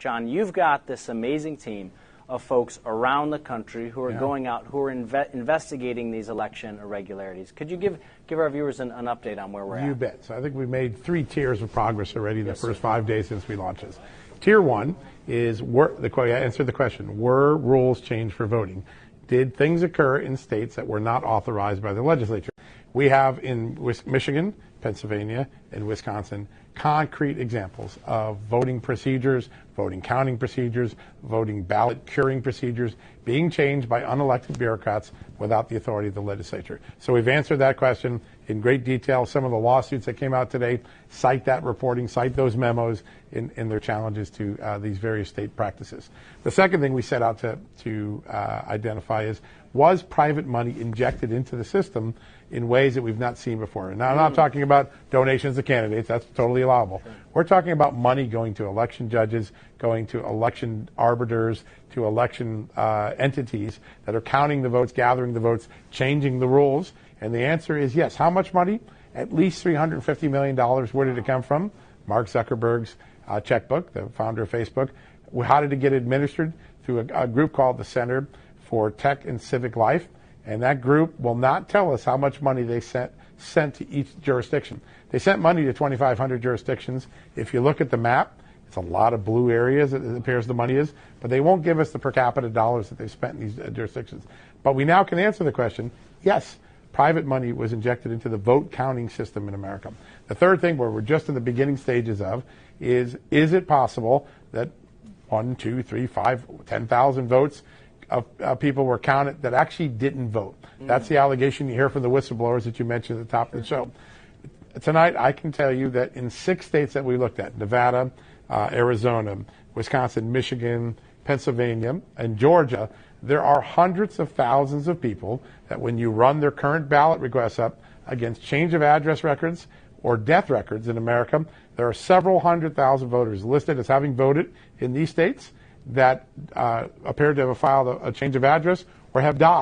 John, you've got this amazing team of folks around the country who are going out, who are investigating these election irregularities. Could you give our viewers an update on where we're at? You bet. So I think we've made 3 tiers of progress already in the first 5 days since we launched this. Tier 1 is, answer the question, were rules changed for voting? Did things occur in states that were not authorized by the legislature? We have in Michigan, Pennsylvania, and Wisconsin concrete examples of voting procedures, voting counting procedures, voting ballot curing procedures being changed by unelected bureaucrats without the authority of the legislature. So we've answered that question in great detail. Some of the lawsuits that came out today cite that reporting, cite those memos in their challenges to these various state practices. The second thing we set out to identify is, was private money injected into the system in ways that we've not seen before? And now I'm not talking about donations to candidates. That's totally allowable. Sure. We're talking about money going to election judges, going to election arbiters, to election entities that are counting the votes, gathering the votes, changing the rules. And the answer is yes. How much money? At least $350 million. Where did it come from? Mark Zuckerberg's checkbook, the founder of Facebook. How did it get administered? Through a group called the Center for Tech and Civic Life. And that group will not tell us how much money they sent to each jurisdiction. They sent money to 2,500 jurisdictions. If you look at the map, it's a lot of blue areas, it appears the money is, but they won't give us the per capita dollars that they've spent in these jurisdictions. But we now can answer the question, yes, private money was injected into the vote counting system in America. The third thing, where we're just in the beginning stages of, is it possible that 1, 2, 3, 5, 10,000 votes of people were counted that actually didn't vote? That's the allegation you hear from the whistleblowers that you mentioned at the top of the show. Tonight, I can tell you that in 6 states that we looked at, Nevada, Arizona, Wisconsin, Michigan, Pennsylvania, and Georgia, there are hundreds of thousands of people that when you run their current ballot requests up against change of address records or death records in America, there are several 100,000 voters listed as having voted in these states that appear to have filed a change of address or have died.